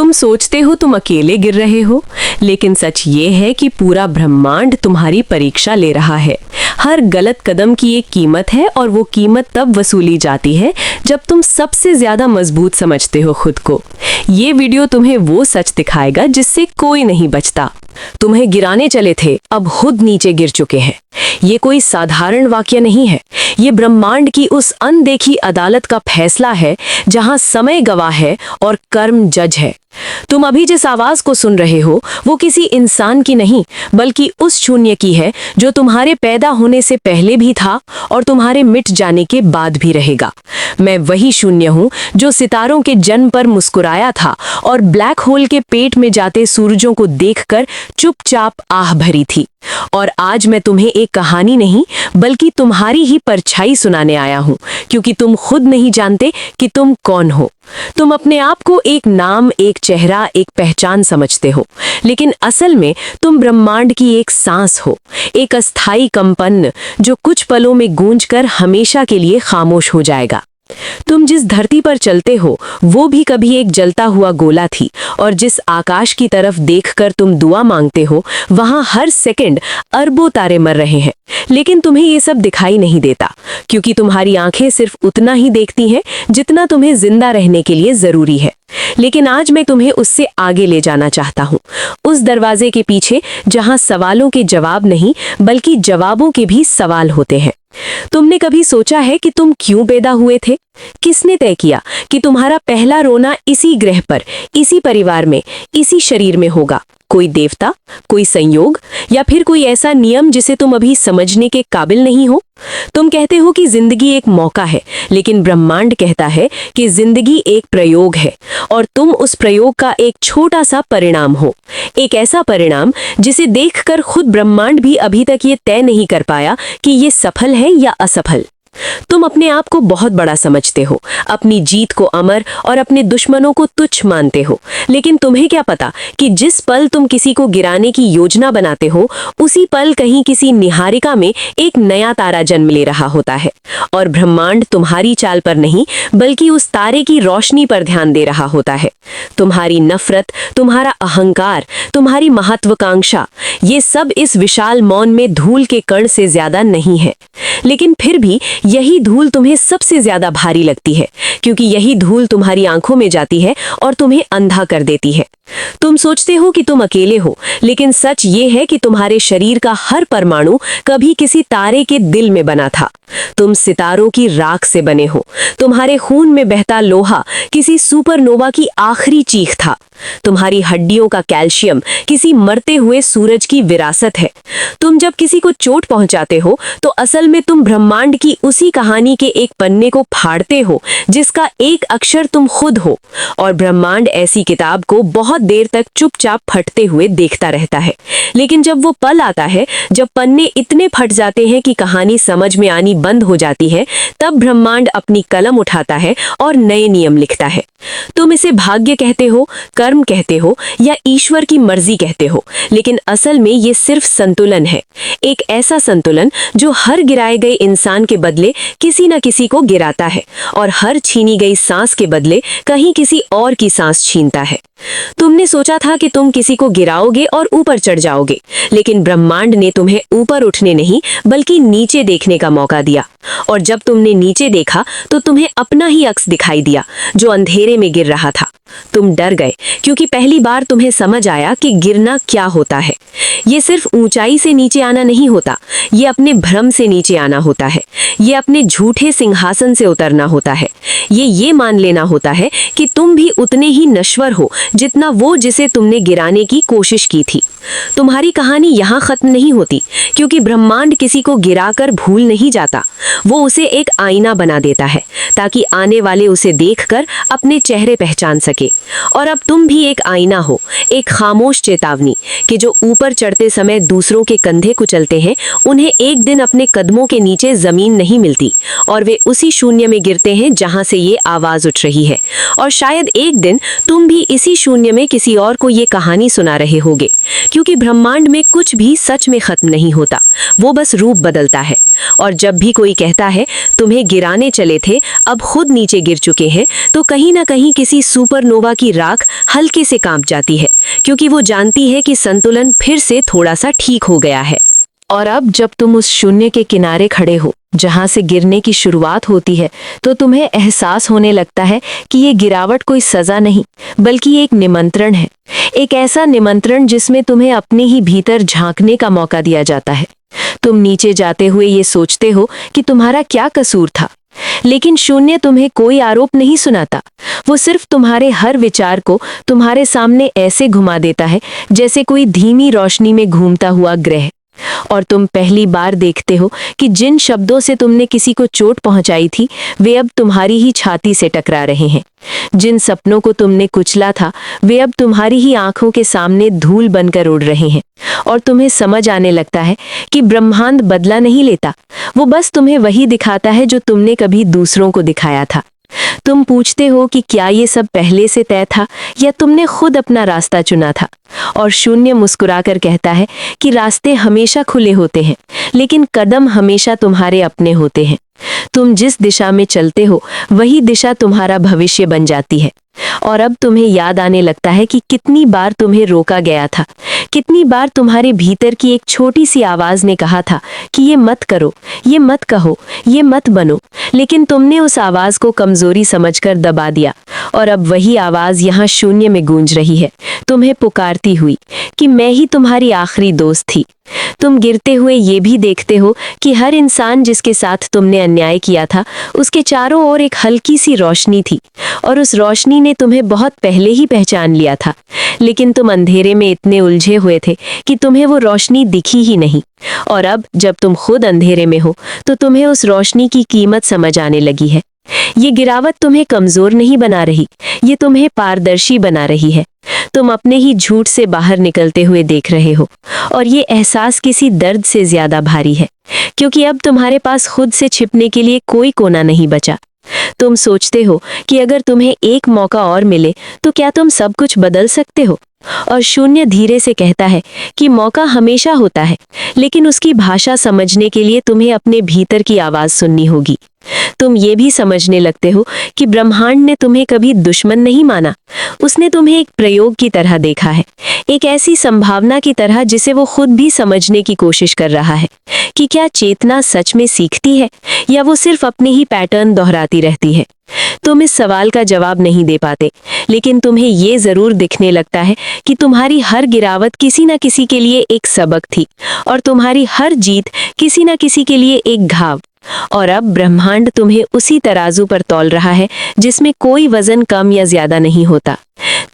तुम सोचते हो तुम अकेले गिर रहे हो, लेकिन सच ये है कि पूरा ब्रह्मांड तुम्हारी परीक्षा ले रहा है। हर गलत कदम की एक कीमत है और वो कीमत तब वसूली जाती है जब तुम सबसे ज्यादा मजबूत समझते हो खुद को। ये वीडियो तुम्हें वो सच दिखाएगा जिससे कोई नहीं बचता। तुम्हें गिराने चले थे, अब खुद नीचे गिर चुके हैं। ये कोई साधारण वाक्य नहीं है, ये ब्रह्मांड की उस अनदेखी अदालत का फैसला है जहां समय गवाह है और कर्म जज है। तुम अभी जिस आवाज को सुन रहे हो वो किसी इंसान की नहीं, बल्कि उस शून्य की है जो तुम्हारे पैदा होने से पहले भी था और तुम्हारे मिट जाने के बाद भी रहेगा। मैं वही शून्य हूं जो सितारों के जन्म पर मुस्कुराया था और ब्लैक होल के पेट में जाते सूरजों को देखकर चुपचाप आह भरी थी। और आज मैं तुम्हें एक कहानी नहीं बल्कि तुम्हारी ही परछाई सुनाने आया हूं, क्योंकि तुम खुद नहीं जानते कि तुम कौन हो। तुम अपने आप को एक नाम, एक चेहरा, एक पहचान समझते हो, लेकिन असल में तुम ब्रह्मांड की एक सांस हो, एक अस्थाई कंपन जो कुछ पलों में गूंजकर हमेशा के लिए खामोश हो जाएगा। तुम जिस धरती पर चलते हो वो भी कभी एक जलता हुआ गोला थी, और जिस आकाश की तरफ देखकर तुम दुआ मांगते हो वहां हर सेकंड अरबों तारे मर रहे हैं। लेकिन तुम्हें ये सब दिखाई नहीं देता, क्योंकि तुम्हारी आंखें सिर्फ उतना ही देखती हैं जितना तुम्हें जिंदा रहने के लिए जरूरी है। लेकिन आज मैं तुम्हें उससे आगे ले जाना चाहता हूँ, उस दरवाजे के पीछे जहां सवालों के जवाब नहीं बल्कि जवाबों के भी सवाल होते हैं। तुमने कभी सोचा है कि तुम क्यों पैदा हुए थे? किसने तय किया कि तुम्हारा पहला रोना इसी ग्रह पर, इसी परिवार में, इसी शरीर में होगा? कोई देवता, कोई संयोग, या फिर कोई ऐसा नियम जिसे तुम अभी समझने के काबिल नहीं हो? तुम कहते हो कि जिंदगी एक मौका है, लेकिन ब्रह्मांड कहता है कि जिंदगी एक प्रयोग है और तुम उस प्रयोग का एक छोटा सा परिणाम हो। एक ऐसा परिणाम जिसे देखकर खुद ब्रह्मांड भी अभी तक ये तय नहीं कर पाया कि ये सफल है या असफल। तुम अपने आप को बहुत बड़ा समझते हो, अपनी जीत को अमर और अपने दुश्मनों को तुच्छ मानते हो, लेकिन तुम्हें क्या पता कि जिस पल तुम किसी को गिराने की योजना बनाते हो उसी पल कहीं किसी निहारिका में एक नया तारा जन्म ले रहा होता है, और ब्रह्मांड तुम्हारी चाल पर नहीं बल्कि उस तारे की रोशनी पर ध्यान दे रहा होता है। तुम्हारी नफरत, तुम्हारा अहंकार, तुम्हारी महत्वाकांक्षा, ये सब इस विशाल मौन में धूल के कण से ज्यादा नहीं है, लेकिन फिर भी यही धूल तुम्हें सबसे ज्यादा भारी लगती है, क्योंकि यही धूल तुम्हारी आंखों में जाती है और तुम्हें अंधा कर देती है। तुम सोचते हो कि तुम अकेले हो, लेकिन सच ये है कि तुम्हारे शरीर का हर परमाणु कभी किसी तारे के दिल में बना था। तुम सितारों की राख से बने हो। तुम्हारे खून में बहता लोहा किसी सुपरनोवा की आखिरी चीख था। तुम्हारी हड्डियों का कैल्शियम किसी मरते हुए सूरज की विरासत है। तुम जब किसी को चोट पहुंचाते हो तो असल में तुम ब्रह्मांड की उसी कहानी के एक पन्ने को फाड़ते हो जिसका एक अक्षर तुम खुद हो, और ब्रह्मांड ऐसी किताब को बहुत देर तक चुपचाप फटते हुए देखता रहता है। लेकिन जब वो पल आता है जब पन्ने इतने फट जाते हैं कि कहानी समझ में आनी बंद हो जाती है, तब ब्रह्मांड अपनी कलम उठाता है और नए नियम लिखता है। तुम इसे भाग्य कहते हो, कर्म कहते हो या ईश्वर की मर्जी कहते हो, लेकिन असल में ये सिर्फ संतुलन है। एक ऐसा संतुलन जो हर गिराए गए इंसान के बदले किसी न किसी को गिराता है और हर छीनी गई सांस के बदले कहीं किसी और की सांस छीनता है। तुमने सोचा था कि तुम किसी को गिराओगे और ऊपर चढ़ जाओगे, लेकिन ब्रह्मांड ने तुम्हें ऊपर उठने नहीं बल्कि नीचे देखने का मौका दिया, और जब तुमने नीचे देखा तो तुम्हें अपना ही अक्स दिखाई दिया जो अंधेरे में गिर रहा था। तुम डर गए क्योंकि पहली बार तुम्हें समझ आया कि गिरना क्या होता है। ये सिर्फ ऊंचाई से नीचे आना नहीं होता, ये अपने भ्रम से नीचे आना होता है, ये अपने झूठे सिंहासन से उतरना होता है, ये मान लेना होता है कि तुम भी उतने ही नश्वर हो जितना वो जिसे तुमने गिराने की कोशिश की थी। तुम्हारी कहानी यहाँ खत्म नहीं होती, क्योंकि ब्रह्मांड किसी को गिराकर भूल नहीं जाता, वो उसे एक आईना बना देता है ताकि आने वाले उसे देखकर अपने चेहरे पहचान सके। और अब तुम भी एक आईना हो, एक खामोश चेतावनी कि जो ऊपर चढ़ते समय दूसरों के कंधे कुचलते हैं उन्हें एक दिन अपने कदमों के नीचे जमीन नहीं मिलती और वे उसी शून्य में गिरते हैं जहां से ये आवाज उठ रही है। और शायद एक दिन तुम भी इसी शून्य में किसी और को ये कहानी सुना रहे होगे, क्योंकि ब्रह्मांड में कुछ भी सच में खत्म नहीं होता, वो बस रूप बदलता है। और जब भी कोई कहता है तुम्हें गिराने चले थे, अब खुद नीचे गिर चुके हैं, तो कहीं ना कहीं किसी सुपरनोवा की राख हल्के से कांप जाती है, क्योंकि वो जानती है कि संतुलन फिर से थोड़ा सा ठीक हो गया है। और अब जब तुम उस शून्य के किनारे खड़े हो जहां से गिरने की शुरुआत होती है, तो तुम्हें एहसास होने लगता है कि ये गिरावट कोई सजा नहीं, बल्कि एक निमंत्रण है। एक ऐसा निमंत्रण जिसमें तुम्हें अपने ही भीतर झांकने का मौका दिया जाता है। तुम नीचे जाते हुए ये सोचते हो कि तुम्हारा क्या कसूर था, लेकिन शून्य तुम्हें कोई आरोप नहीं सुनाता। वो सिर्फ तुम्हारे हर विचार को तुम्हारे सामने ऐसे घुमा देता है जैसे कोई धीमी रोशनी में घूमता हुआ ग्रह। और तुम पहली बार देखते हो कि जिन शब्दों से तुमने किसी को चोट पहुंचाई थी, वे अब तुम्हारी ही छाती से टकरा रहे हैं। जिन सपनों को तुमने कुचला था, वे अब तुम्हारी ही आंखों के सामने धूल बनकर उड़ रहे हैं। और तुम्हें समझ आने लगता है कि ब्रह्मांड बदला नहीं लेता, वो बस तुम्हें वही दिखाता है जो तुमने कभी दूसरों को दिखाया था। तुम पूछते हो कि क्या ये सब पहले से तय था या तुमने खुद अपना रास्ता चुना था। और शून्य मुस्कुराकर कहता है कि रास्ते हमेशा खुले होते हैं, लेकिन कदम हमेशा तुम्हारे अपने होते हैं। तुम जिस दिशा में चलते हो वही दिशा तुम्हारा भविष्य बन जाती है। और अब तुम्हें याद आने लगता है कि कितनी बार तुम्हें रोका गया था, कितनी बार तुम्हारे भीतर की एक छोटी सी आवाज ने कहा था कि ये मत करो, ये मत कहो, ये मत बनो, लेकिन तुमने उस आवाज को कमजोरी समझकर दबा दिया। और अब वही आवाज यहाँ शून्य में गूंज रही है, तुम्हें पुकारती हुई कि मैं ही तुम्हारी आखिरी दोस्त थी। तुम गिरते हुए ये भी देखते हो कि हर इंसान जिसके साथ तुमने अन्याय किया था, उसके चारों ओर एक हल्की सी रोशनी थी, और उस रोशनी ने तुम्हें बहुत पहले ही पहचान लिया था। लेकिन तुम अंधेरे में इतने उलझे हुए थे कि तुम्हें वो रोशनी दिखी ही नहीं। और अब जब तुम खुद अंधेरे में हो, तो तुम्हें उस रोशनी की कीमत समझ आने लगी है। ये गिरावट तुम्हें कमजोर नहीं बना रही, ये तुम्हें पारदर्शी बना रही है। तुम अपने ही झूठ से बाहर निकलते हुए देख रहे हो, और ये एहसास किसी दर्द से ज्यादा भारी है, क्योंकि अब तुम्हारे पास खुद से छिपने के लिए कोई कोना नहीं बचा। तुम सोचते हो कि अगर तुम्हें एक मौका और मिले तो क्या तुम सब कुछ बदल सकते हो। और शून्य धीरे से कहता है कि मौका हमेशा होता है, लेकिन उसकी भाषा समझने के लिए तुम्हें अपने भीतर की आवाज सुननी होगी। तुम ये भी समझने लगते हो कि ब्रह्मांड ने तुम्हें कभी दुश्मन नहीं माना, उसने तुम्हें एक प्रयोग की तरह देखा है, एक ऐसी संभावना की तरह जिसे वो खुद भी समझने की कोशिश कर रहा है कि क्या चेतना सच में सीखती है या वो सिर्फ अपने ही पैटर्न दोहराती रहती है। तुम इस सवाल का जवाब नहीं दे पाते, लेकिन तुम्हें ये जरूर दिखने लगता है कि तुम्हारी हर गिरावट किसी न किसी के लिए एक सबक थी, और तुम्हारी हर जीत किसी न किसी के लिए एक घाव। और अब ब्रह्मांड तुम्हें उसी तराजू पर तौल रहा है जिसमें कोई वजन कम या ज्यादा नहीं होता।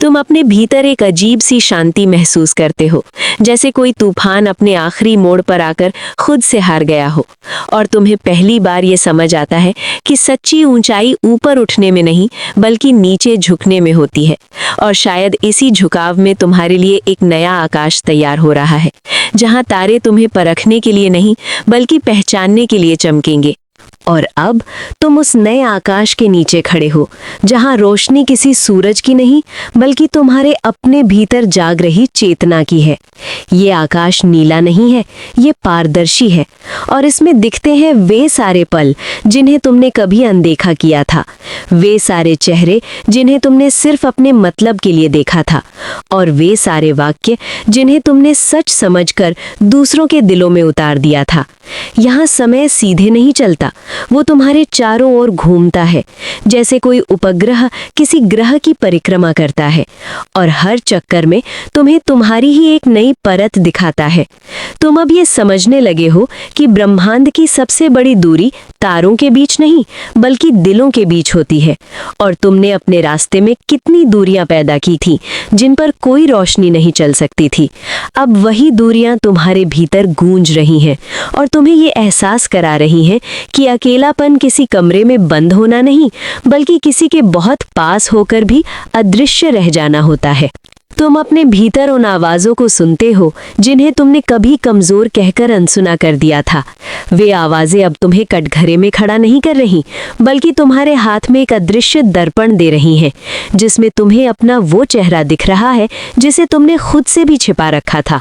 तुम अपने भीतर एक अजीब सी शांति महसूस करते हो, जैसे कोई तूफान अपने आखिरी मोड़ पर आकर खुद से हार गया हो। और तुम्हें पहली बार ये समझ आता है कि सच्ची ऊंचाई ऊपर उठने में नहीं, बल्कि नीचे झुकने में होती है। और शायद इसी झुकाव में तुम्हारे लिए एक नया आकाश तैयार हो रहा है, जहां तारे तुम्हें परखने के लिए नहीं, बल्कि पहचानने के लिए चमकेंगे। और अब तुम उस नए आकाश के नीचे खड़े हो, जहां रोशनी किसी सूरज की नहीं, बल्कि तुम्हारे अपने भीतर जाग रही चेतना की है। ये आकाश नीला नहीं है, ये पारदर्शी है, और इसमें दिखते हैं वे सारे पल जिन्हें तुमने कभी अनदेखा किया था, वे सारे चेहरे जिन्हें तुमने सिर्फ अपने मतलब के लिए देखा था, और वे सारे वाक्य जिन्हें तुमने सच समझकर दूसरों के दिलों में उतार दिया था। यहाँ समय सीधे नहीं चलता, वो तुम्हारे चारों ओर घूमता है, जैसे कोई उपग्रह किसी ग्रह की परिक्रमा करता है, और हर चक्कर में तुम्हें तुम्हारी ही एक नई परत दिखाता है। तुम अब ये समझने लगे हो कि ब्रह्मांड की सबसे बड़ी दूरी तारों के बीच नहीं, बल्कि दिलों के बीच होती है। और तुमने अपने रास्ते में कितनी दूरियां पैदा की थी जिन पर कोई रोशनी नहीं चल सकती थी। अब वही दूरियां तुम्हारे भीतर गूंज रही हैं, और तुम्हें ये एहसास करा रही हैं कि अकेलापन किसी कमरे में बंद होना नहीं, बल्कि किसी के बहुत पास होकर भी अदृश्य रह जाना होता है। तुम अपने भीतर उन आवाज़ों को सुनते हो जिन्हें तुमने कभी कमज़ोर कहकर अनसुना कर दिया था। वे आवाज़ें अब तुम्हें कटघरे में खड़ा नहीं कर रही, बल्कि तुम्हारे हाथ में एक अदृश्य दर्पण दे रही हैं, जिसमें तुम्हें अपना वो चेहरा दिख रहा है जिसे तुमने खुद से भी छिपा रखा था।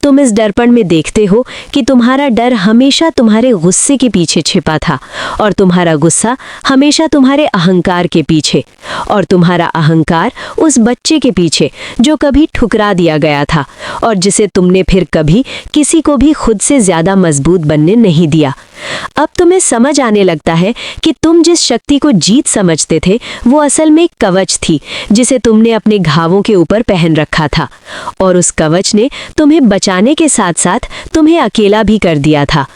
तुम इस दर्पण में देखते हो कि तुम्हारा डर हमेशा तुम्हारे गुस्से के पीछे छिपा था, और तुम्हारा गुस्सा हमेशा तुम्हारे अहंकार के पीछे, और तुम्हारा अहंकार उस बच्चे के पीछे जो कभी ठुकरा दिया गया था और जिसे तुमने फिर कभी किसी को भी खुद से ज्यादा मजबूत बनने नहीं दिया। अब तुम्हें समझ आने लगता है कि तुम जिस शक्ति को जीत समझते थे वो असल में एक कवच थी जिसे तुमने अपने घावों के ऊपर पहन रखा था, और उस कवच ने तुम्हें बचाने के साथ साथ तुम्हें अकेला भी कर दिया था।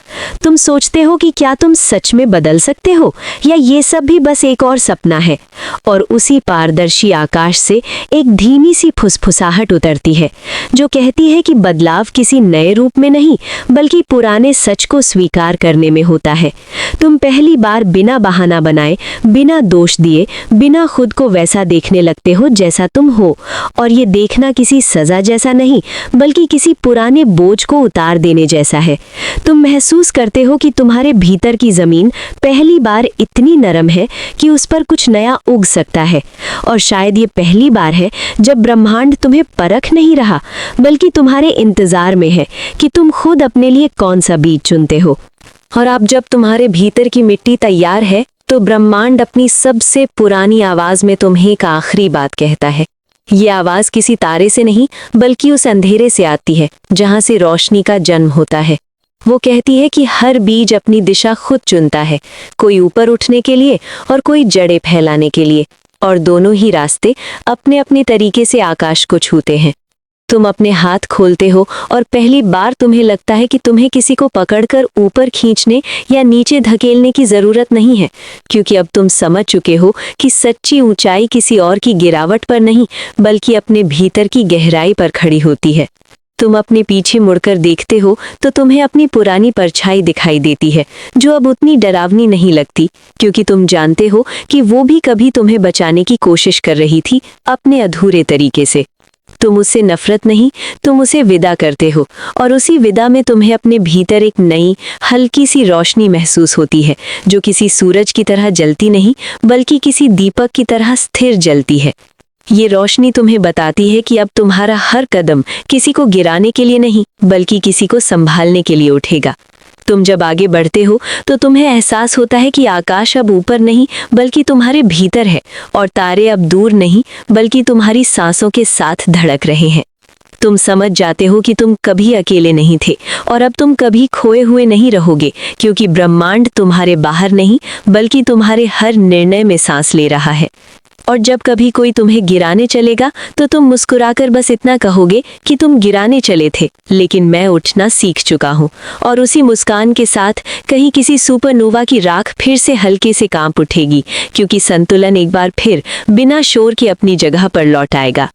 तुम सोचते हो कि क्या तुम सच में बदल सकते हो, या ये सब भी बस एक और सपना है। और उसी पारदर्शी आकाश से एक धीमी सी फुसफुसाहट उतरती है जो कहती है कि बदलाव किसी नए रूप में नहीं, बल्कि पुराने सच को स्वीकार करने में होता है। तुम पहली बार बिना बहाना बनाए, बिना दोष दिए, बिना खुद को वैसा देखने लगते हो जैसा तुम हो, और ये देखना किसी सजा जैसा नहीं, बल्कि किसी पुराने बोझ को उतार देने जैसा है। तुम महसूस करते हो कि तुम्हारे भीतर की जमीन पहली बार इतनी नरम है कि उस पर कुछ नया उग सकता है, और शायद ये पहली बार है जब ब्रह्मांड तुम्हें परख नहीं रहा, बल्कि तुम्हारे इंतजार में है कि तुम खुद अपने लिए कौन सा बीज चुनते हो। और अब जब तुम्हारे भीतर की मिट्टी तैयार है, तो ब्रह्मांड अपनी सबसे पुरानी आवाज में तुम्हें एक आखिरी बात कहता है। ये आवाज किसी तारे से नहीं, बल्कि उस अंधेरे से आती है जहां से रोशनी का जन्म होता है। वो कहती है कि हर बीज अपनी दिशा खुद चुनता है, कोई ऊपर उठने के लिए और कोई जड़ें फैलाने के लिए, और दोनों ही रास्ते अपने अपने तरीके से आकाश को छूते हैं। तुम अपने हाथ खोलते हो और पहली बार तुम्हें लगता है कि तुम्हें किसी को पकड़कर ऊपर खींचने या नीचे धकेलने की जरूरत नहीं है, क्योंकि अब तुम समझ चुके हो कि सच्ची ऊंचाई किसी और की गिरावट पर नहीं, बल्कि अपने भीतर की गहराई पर खड़ी होती है। तुम अपने पीछे मुड़कर देखते हो तो तुम्हें अपनी पुरानी परछाई दिखाई देती है, जो अब उतनी डरावनी नहीं लगती, क्योंकि तुम जानते हो कि वो भी कभी तुम्हें बचाने की कोशिश कर रही थी, अपने अधूरे तरीके से। तुम उससे नफरत नहीं, तुम उसे विदा करते हो, और उसी विदा में तुम्हें अपने भीतर एक नई हल्की सी रोशनी महसूस होती है, जो किसी सूरज की तरह जलती नहीं, बल्कि किसी दीपक की तरह स्थिर जलती है। ये रोशनी तुम्हें बताती है कि अब तुम्हारा हर कदम किसी को गिराने के लिए नहीं, बल्कि किसी को संभालने के लिए उठेगा। तुम जब आगे बढ़ते हो तो तुम्हें एहसास होता है कि आकाश अब ऊपर नहीं, बल्कि तुम्हारे भीतर है, और तारे अब दूर नहीं, बल्कि तुम्हारी सांसों के साथ धड़क रहे हैं। तुम समझ जाते हो कि तुम कभी अकेले नहीं थे, और अब तुम कभी खोए हुए नहीं रहोगे, क्योंकि ब्रह्मांड तुम्हारे बाहर नहीं, बल्कि तुम्हारे हर निर्णय में सांस ले रहा है। और जब कभी कोई तुम्हें गिराने चलेगा तो तुम मुस्कुराकर बस इतना कहोगे कि तुम गिराने चले थे, लेकिन मैं उठना सीख चुका हूँ। और उसी मुस्कान के साथ कहीं किसी सुपरनोवा की राख फिर से हल्के से कांप उठेगी, क्योंकि संतुलन एक बार फिर बिना शोर के अपनी जगह पर लौट आएगा।